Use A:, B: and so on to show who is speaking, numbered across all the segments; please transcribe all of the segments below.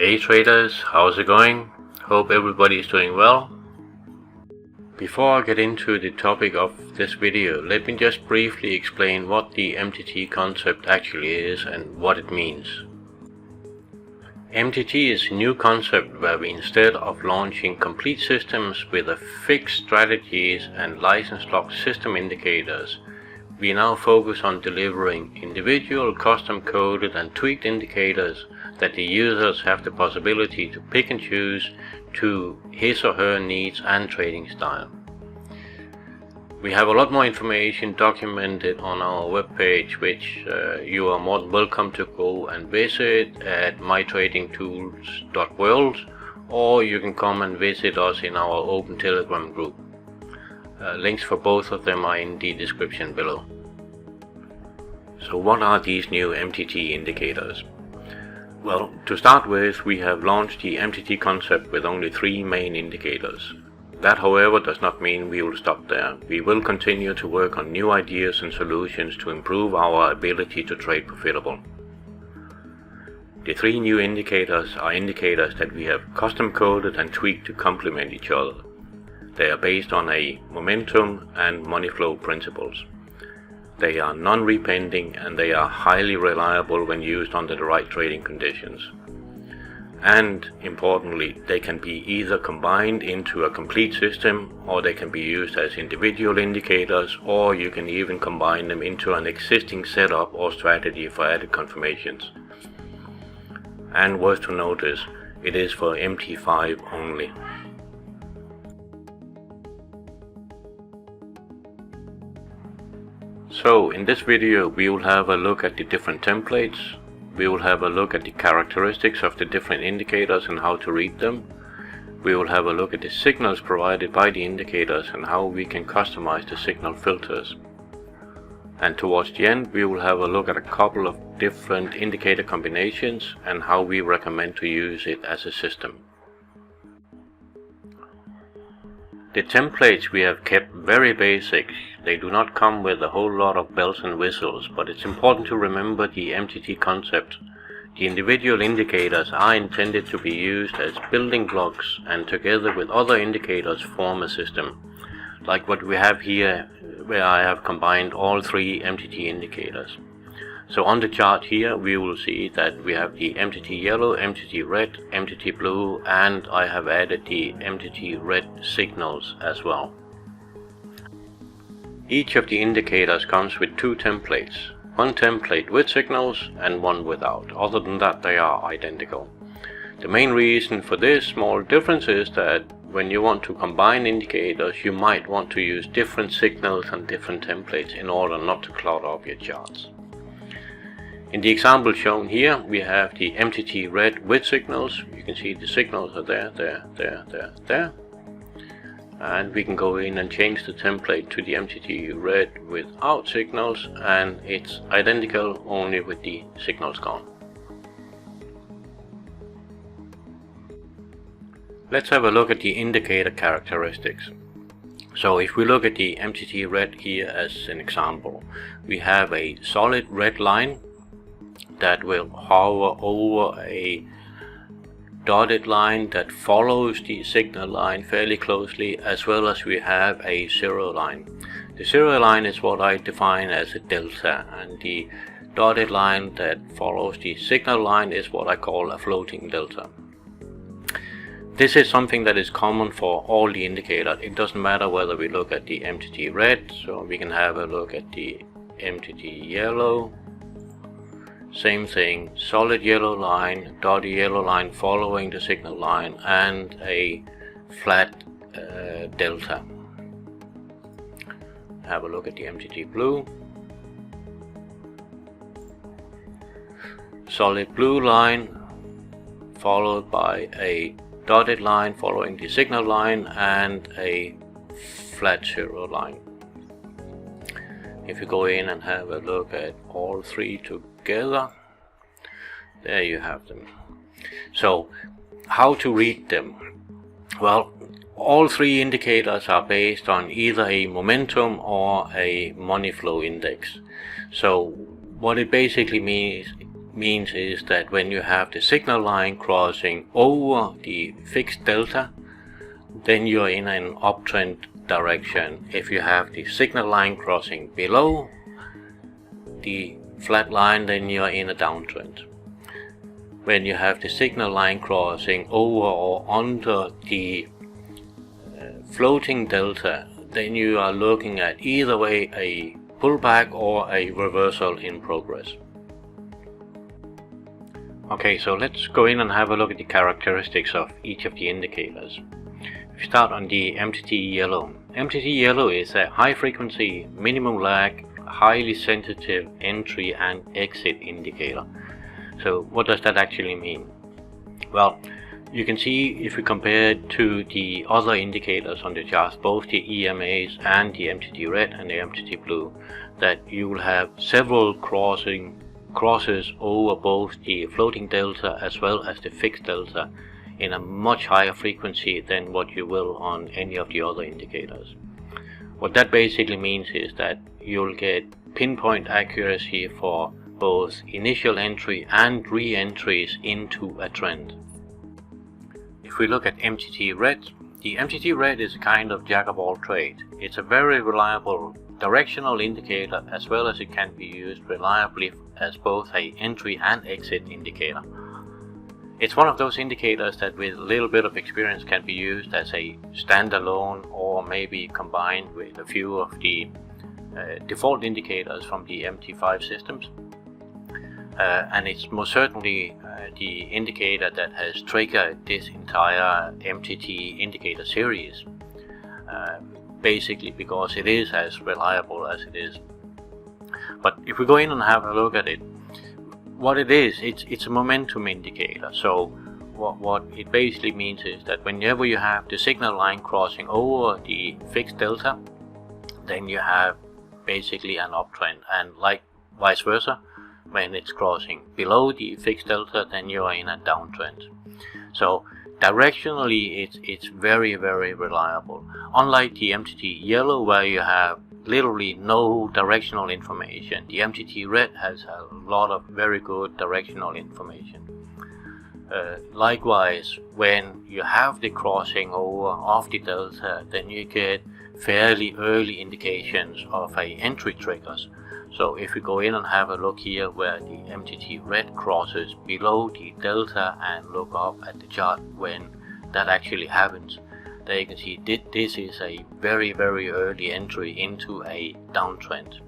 A: Hey traders, how's it going? Hope everybody is doing well. Before I get into the topic of this video, let me just briefly explain what the MTT concept actually is and what it means. MTT is a new concept where we, instead of launching complete systems with a fixed strategies and license locked system indicators, we now focus on delivering individual custom coded and tweaked indicators that the users have the possibility to pick and choose to his or her needs and trading style. We have a lot more information documented on our webpage, which you are more than welcome to go and visit at mytradingtools.world, or you can come and visit us in our open Telegram group. Links for both of them are in the description below. So what are these new MTT indicators? Well, to start with, we have launched the MTT concept with only 3 main indicators. That, however, does not mean we will stop there. We will continue to work on new ideas and solutions to improve our ability to trade profitable. The 3 new indicators are indicators that we have custom coded and tweaked to complement each other. They are based on a momentum and money flow principles. They are non-repenting and they are highly reliable when used under the right trading conditions. And importantly, they can be either combined into a complete system, or they can be used as individual indicators, or you can even combine them into an existing setup or strategy for added confirmations. And worth to notice, it is for MT5 only. So in this video we will have a look at the different templates, we will have a look at the characteristics of the different indicators and how to read them, we will have a look at the signals provided by the indicators and how we can customize the signal filters. And towards the end we will have a look at a couple of different indicator combinations and how we recommend to use it as a system. The templates we have kept very basic. They do not come with a whole lot of bells and whistles, but it's important to remember the MTT concept. The individual indicators are intended to be used as building blocks and together with other indicators form a system, like what we have here, where I have combined all 3 MTT indicators. So on the chart here we will see that we have the MTT yellow, MTT red, MTT blue, and I have added the MTT red signals as well. Each of the indicators comes with 2 templates, one template with signals and one without. Other than that, they are identical. The main reason for this small difference is that when you want to combine indicators, you might want to use different signals and different templates in order not to clutter up your charts. In the example shown here, we have the MTT red with signals. You can see the signals are there. And we can go in and change the template to the MTT red without signals, and it's identical only with the signals gone. Let's have a look at the indicator characteristics. So if we look at the MTT red here as an example, we have a solid red line that will hover over a dotted line that follows the signal line fairly closely, as well as we have a zero line. The zero line is what I define as a delta, and the dotted line that follows the signal line is what I call a floating delta. This is something that is common for all the indicators. It doesn't matter whether we look at the MTT red, so we can have a look at the MTT yellow. Same thing, solid yellow line, dotted yellow line following the signal line, and a flat delta. Have a look at the MTT blue. Solid blue line followed by a dotted line following the signal line and a flat zero line. If you go in and have a look at all 3 together, there you have them. So how to read them? Well, all 3 indicators are based on either a momentum or a money flow index. So what it basically means is that when you have the signal line crossing over the fixed delta, then you're in an uptrend direction. If you have the signal line crossing below the flat line, then you're in a downtrend. When you have the signal line crossing over or under the floating delta, then you are looking at either way a pullback or a reversal in progress. Okay, so let's go in and have a look at the characteristics of each of the indicators. We start on the MTT yellow. MTT yellow is a high frequency, minimum lag, highly sensitive entry and exit indicator. So what does that actually mean? Well, you can see if we compare it to the other indicators on the chart, both the EMAs and the MTT red and the MTT blue, that you will have several crosses over both the floating delta as well as the fixed delta in a much higher frequency than what you will on any of the other indicators. What that basically means is that you'll get pinpoint accuracy for both initial entry and re-entries into a trend. If we look at MTT red, the MTT red is a kind of jack of all trades. It's a very reliable directional indicator as well as it can be used reliably as both an entry and exit indicator. It's one of those indicators that with a little bit of experience can be used as a standalone or maybe combined with a few of the default indicators from the MT5 systems. And it's most certainly the indicator that has triggered this entire MTT indicator series, basically because it is as reliable as it is. But if we go in and have a look at it, what it is, it's a momentum indicator. So what it basically means is that whenever you have the signal line crossing over the fixed delta, then you have basically an uptrend, and like vice versa, when it's crossing below the fixed delta, then you are in a downtrend. So directionally it's very, very reliable. Unlike the MTT yellow, where you have literally no directional information, the MTT red has a lot of very good directional information. Likewise, when you have the crossing over of the delta, then you get fairly early indications of entry triggers. So if we go in and have a look here where the MTT red crosses below the delta and look up at the chart when that actually happens, there you can see this is a very, very early entry into a downtrend.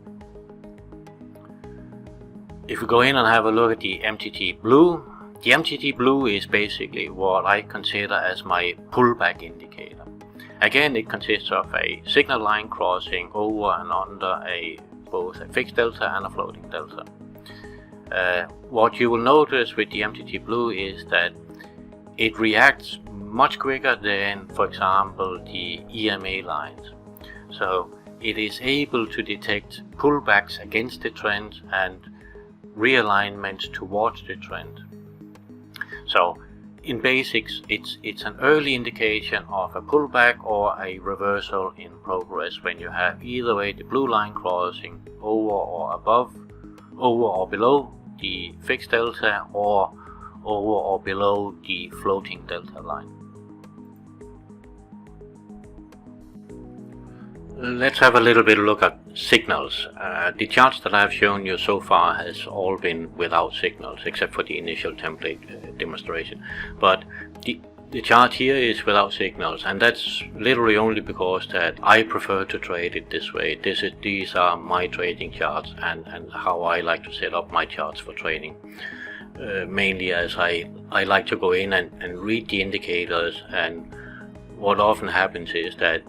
A: If we go in and have a look at the MTT blue, the MTT blue is basically what I consider as my pullback indicator. Again, it consists of a signal line crossing over and under both a fixed delta and a floating delta. What you will notice with the MTT blue is that it reacts much quicker than, for example, the EMA lines. So it is able to detect pullbacks against the trend and realignments towards the trend. So in basics, it's an early indication of a pullback or a reversal in progress when you have either way the blue line crossing over or below the fixed delta, or over or below the floating delta line. Let's have a little bit of a look at signals. The charts that I've shown you so far has all been without signals, except for the initial template demonstration. But the chart here is without signals, and that's literally only because that I prefer to trade it this way. These are my trading charts and how I like to set up my charts for trading. Mainly as I like to go in and read the indicators, and what often happens is that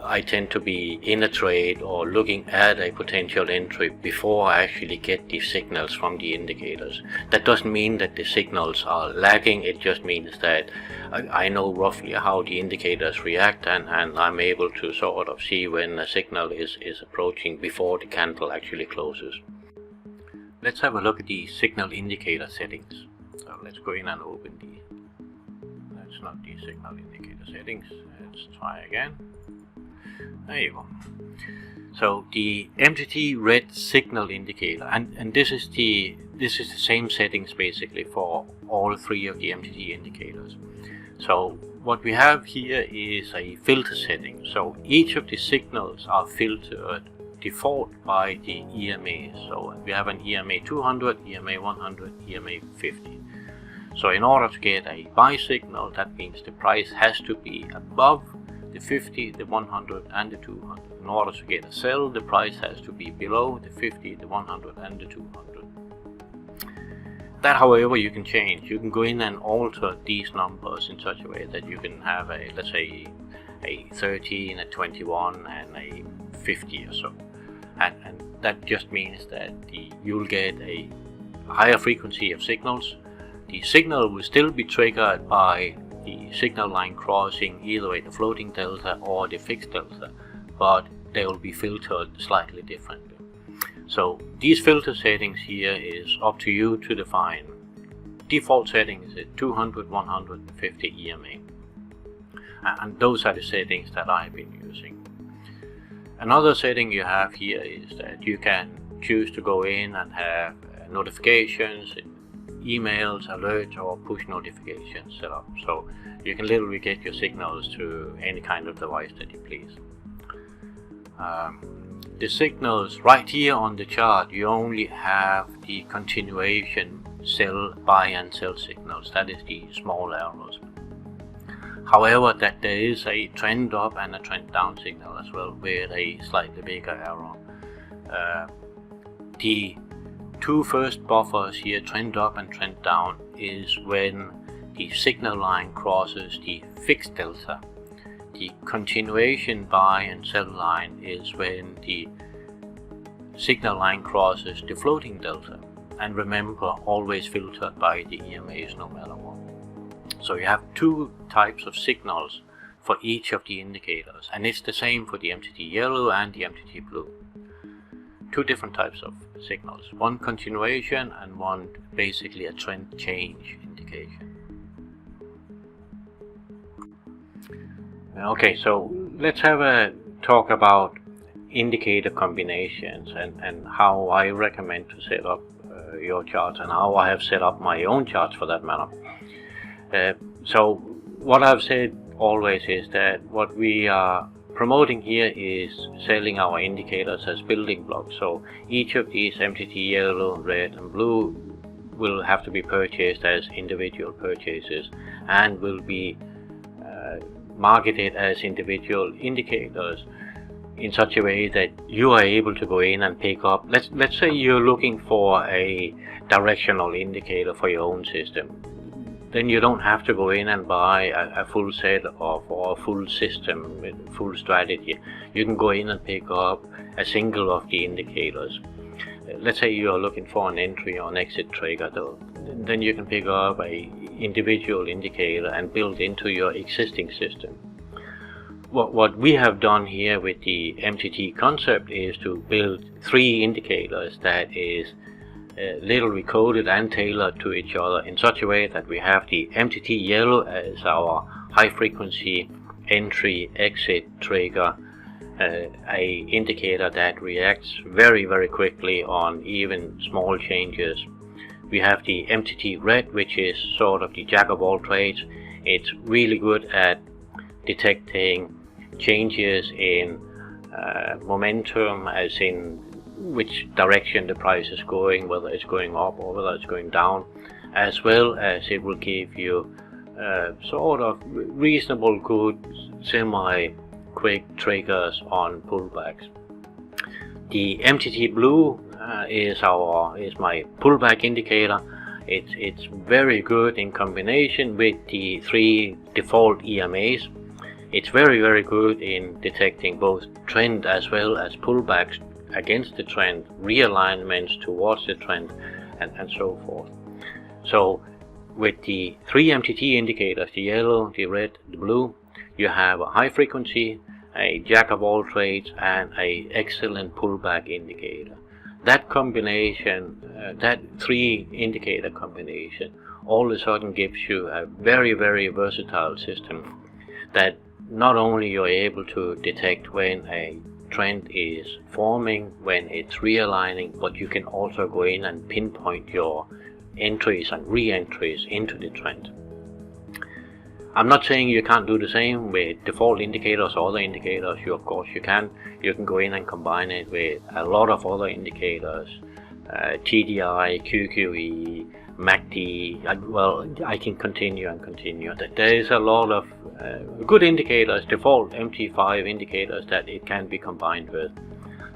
A: I tend to be in a trade or looking at a potential entry before I actually get the signals from the indicators. That doesn't mean that the signals are lagging, it just means that I know roughly how the indicators react, and I'm able to sort of see when a signal is approaching before the candle actually closes. Let's have a look at the signal indicator settings. So let's go in and open that's not the signal indicator settings. Let's try again. There you go. So the MTT red signal indicator, and this is the same settings basically for all three of the MTT indicators. So what we have here is a filter setting. So each of the signals are filtered default by the EMA. So we have an EMA 200, EMA 100, EMA 50. So in order to get a buy signal, that means the price has to be above the 50, the 100 and the 200. In order to get a sell, the price has to be below the 50, the 100 and the 200. That, however, you can change. You can go in and alter these numbers in such a way that you can have a, let's say, a 13, a 21 and a 50 or so. And that just means that you'll get a higher frequency of signals. The signal will still be triggered by the signal line crossing either way, the floating delta or the fixed delta, but they will be filtered slightly differently. So these filter settings here is up to you to define. Default setting is at 200, 150 EMA, and those are the settings that I've been using. Another setting you have here is that you can choose to go in and have notifications, emails, alerts or push notifications set up, so you can literally get your signals to any kind of device that you please. The signals right here on the chart, you only have the continuation sell, buy and sell signals, that is the small arrows. However, that there is a trend up and a trend down signal as well with a slightly bigger arrow. The two first buffers here, trend up and trend down, is when the signal line crosses the fixed delta. The continuation buy and sell line is when the signal line crosses the floating delta. And remember, always filtered by the EMAs no matter what. So you have two types of signals for each of the indicators, and it's the same for the MTT yellow and the MTT blue. Two different types of signals, one continuation and one basically a trend change indication. Okay, so let's have a talk about indicator combinations and how I recommend to set up your charts and how I have set up my own charts for that matter. So what I've said always is that what we are promoting here is selling our indicators as building blocks. So each of these MTT yellow, red and blue will have to be purchased as individual purchases and will be marketed as individual indicators in such a way that you are able to go in and pick up. Let's say you're looking for a directional indicator for your own system. Then you don't have to go in and buy a full set of or a full system with full strategy. You can go in and pick up a single of the indicators. Let's say you are looking for an entry or an exit trigger, though. Then you can pick up a individual indicator and build into your existing system. What we have done here with the MTT concept is to build three indicators that is literally coded and tailored to each other in such a way that we have the MTT yellow as our high frequency entry exit trigger, a indicator that reacts very quickly on even small changes. We have the MTT red, which is sort of the jack of all trades. It's really good at detecting changes in momentum, as in which direction the price is going, whether it's going up or whether it's going down, as well as it will give you sort of reasonable good semi-quick triggers on pullbacks. The MTT blue is my pullback indicator. It's very good in combination with the three default EMAs. It's very good in detecting both trend as well as pullbacks against the trend, realignments towards the trend, and so forth. So with the three MTT indicators, the yellow, the red, the blue, you have a high frequency, a jack of all trades, and a excellent pullback indicator. That combination, that three indicator combination, all of a sudden gives you a very versatile system that not only you're able to detect when a trend is forming, when it's realigning, but you can also go in and pinpoint your entries and re-entries into the trend. I'm not saying you can't do the same with default indicators or other indicators. Of course you can. You can go in and combine it with a lot of other indicators, TDI, QQE, MACD. Well, I can continue and continue. There is a lot of good indicators, default MT5 indicators that it can be combined with.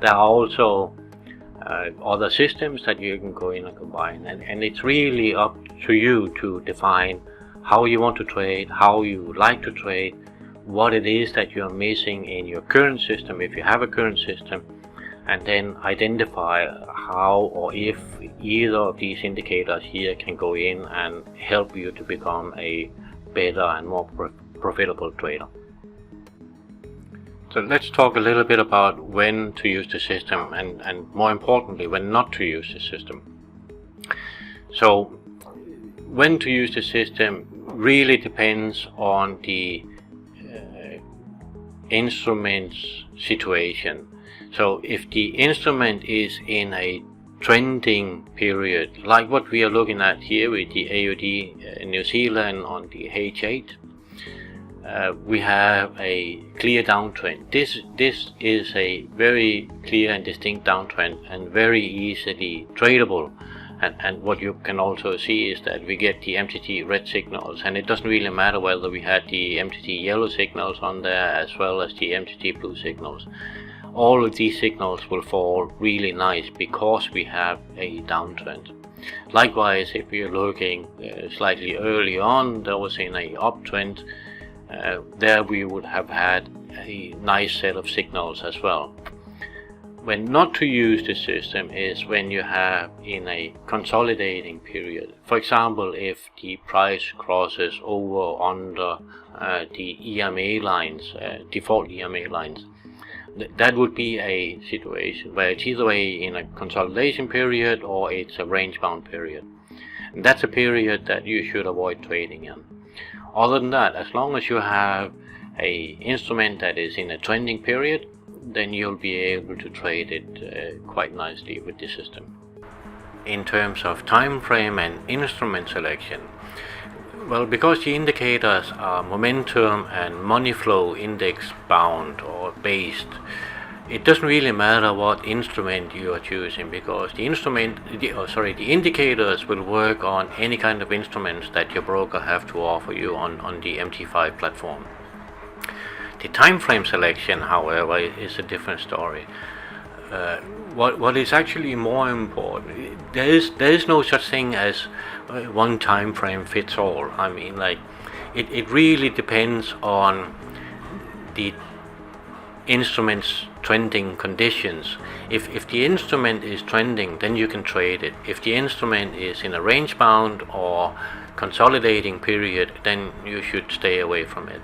A: There are also other systems that you can go in and combine, and it's really up to you to define how you want to trade, how you like to trade, what it is that you're missing in your current system, if you have a current system, and then identify how or if either of these indicators here can go in and help you to become a better and more profitable trader. So let's talk a little bit about when to use the system and more importantly when not to use the system. So when to use the system really depends on the instrument's situation. So if the instrument is in a trending period, like what we are looking at here with the AUD New Zealand on the H8, we have a clear downtrend. This is a very clear and distinct downtrend and very easily tradable. And what you can also see is that we get the MTT red signals, and it doesn't really matter whether we had the MTT yellow signals on there as well as the MTT blue signals. All of these signals will fall really nice because we have a downtrend. Likewise, if you're looking slightly early on, there was in a uptrend, there we would have had a nice set of signals as well. When not to use the system is when you have in a consolidating period. For example, if the price crosses over or under the EMA lines, default EMA lines, that would be a situation where it's either in a consolidation period or it's a range bound period. And that's a period that you should avoid trading in. Other than that, as long as you have a instrument that is in a trending period, then you'll be able to trade it quite nicely with the system. In terms of time frame and instrument selection, well, because the indicators are momentum and money flow index bound or based, it doesn't really matter what instrument you are choosing, because the indicators will work on any kind of instruments that your broker have to offer you on the MT5 platform. The time frame selection, however, is a different story. What is actually more important, there is no such thing as one time frame fits all. I mean, like, it really depends on the instrument's trending conditions. If the instrument is trending, then you can trade it. If the instrument is in a range bound or consolidating period, then you should stay away from it.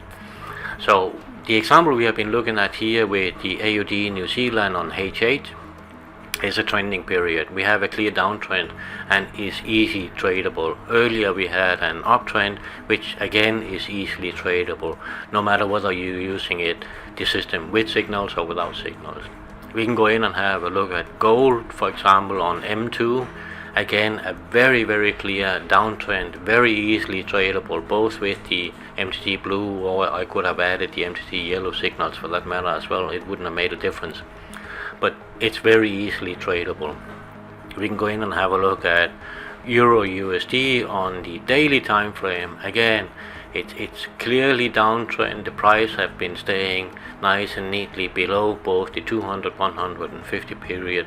A: So the example we have been looking at here with the AUD New Zealand on H8 is a trending period. We have a clear downtrend and is easy tradable. Earlier we had an uptrend, which again is easily tradable, no matter whether you're using the system with signals or without signals. We can go in and have a look at gold, for example, on M2. Again, a very, very clear downtrend, very easily tradable, both with the MTT blue, or I could have added the MTT yellow signals for that matter as well. It wouldn't have made a difference. But it's very easily tradable. We can go in and have a look at Euro USD on the daily time frame. Again, it's clearly downtrend. The price have been staying nice and neatly below both the 200, 100 and 50 period,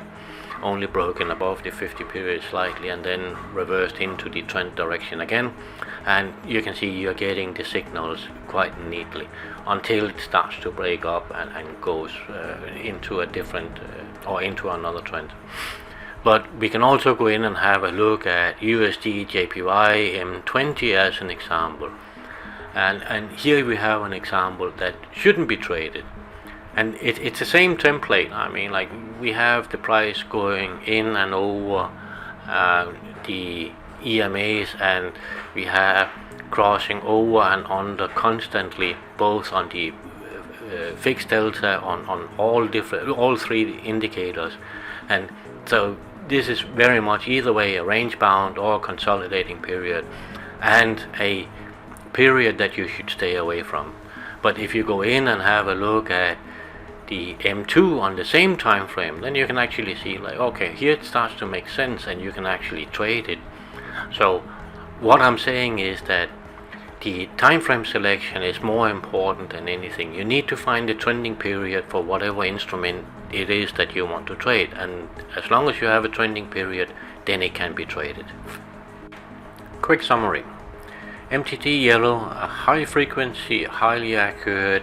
A: only broken above the 50 period slightly and then reversed into the trend direction again. And you can see you're getting the signals quite neatly until it starts to break up and goes into a different or into another trend. But we can also go in and have a look at USD JPY M20 as an example. And here we have an example that shouldn't be traded. And it's the same template. I mean, like, we have the price going in and over the EMAs, and we have crossing over and under constantly, both on the fixed delta on all three indicators, and so this is very much either way a range bound or consolidating period, and a period that you should stay away from. But if you go in and have a look at the M2 on the same time frame, then you can actually see like, okay, here it starts to make sense and you can actually trade it. So what I'm saying is that the time frame selection is more important than anything. You need to find the trending period for whatever instrument it is that you want to trade, and as long as you have a trending period, then it can be traded. Quick summary. MTT yellow, a high frequency, highly accurate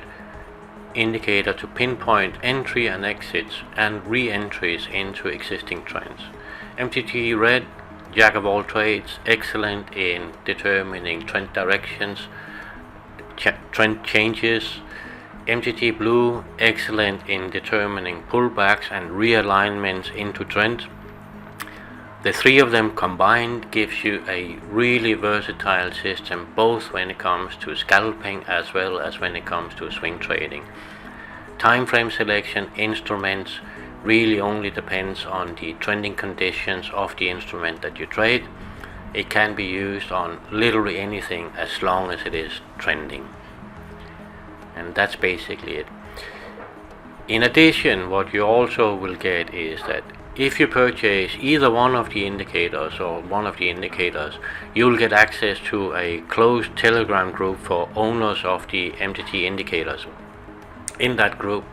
A: indicator to pinpoint entry and exits and re-entries into existing trends. MTT red, jack of all trades, excellent in determining trend directions, trend changes. MTT blue, excellent in determining pullbacks and realignments into trend. The three of them combined gives you a really versatile system, both when it comes to scalping as well as when it comes to swing trading. Time frame selection instruments really only depends on the trending conditions of the instrument that you trade. It can be used on literally anything as long as it is trending. And that's basically it. In addition, what you also will get is that if you purchase either one of the indicators or one of the indicators, you'll get access to a closed Telegram group for owners of the MTT indicators. In that group,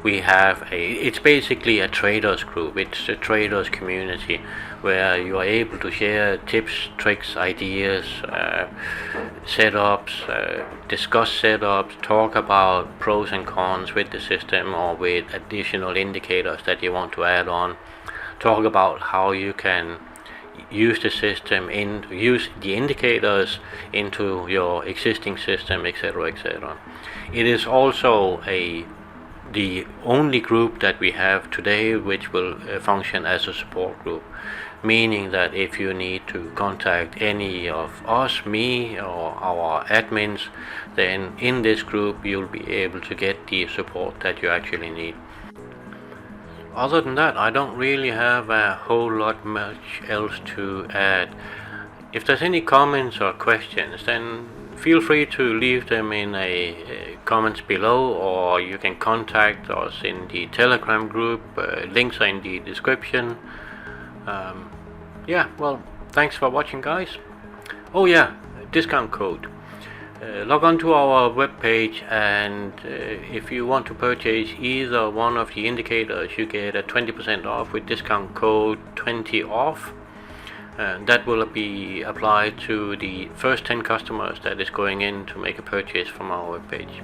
A: we have it's basically a traders group. It's a traders community where you are able to share tips, tricks, ideas, setups, discuss setups, talk about pros and cons with the system or with additional indicators that you want to add on, talk about how you can use the system use the indicators into your existing system, etc., etc. It is also the only group that we have today which will function as a support group, meaning that if you need to contact any of us, me or our admins, then in this group you'll be able to get the support that you actually need. Other than that, I don't really have a whole lot much else to add. If there's any comments or questions, then feel free to leave them in a comments below, or you can contact us in the Telegram group. Links are in the description. Yeah, well, thanks for watching, guys. Oh yeah, discount code. Log on to our webpage, and if you want to purchase either one of the indicators, you get a 20% off with discount code 20OFF. That will be applied to the first 10 customers that is going in to make a purchase from our webpage.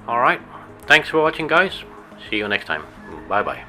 A: Alright, thanks for watching, guys. See you next time. Bye bye.